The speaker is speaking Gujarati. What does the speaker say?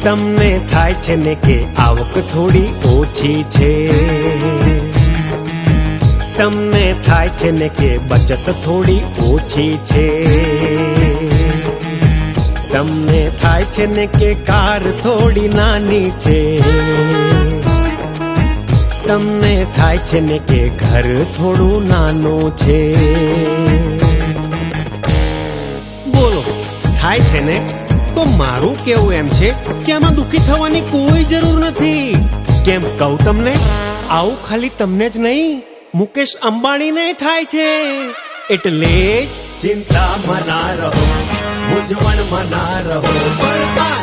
તમને થાય છે ને કે આવક થોડી ઓછી છે, તમને થાય છે ને કે બચત થોડી ઓછી છે, તમને થાય છે ને કે કાર થોડી નાની છે, તમને થાય છે ને કે ઘર થોડું નાનું છે. બોલો થાય છે ને? તો મારું કેવું એમ છે કે આમાં દુઃખી થવાની કોઈ જરૂર નથી. કેમ કહું તમને? આવું ખાલી તમને જ નહીં, મુકેશ અંબાણીને થાય છે. એટલે જ ચિંતામાં ના રહો, મૂંઝવણમાં ના રહો, પડતા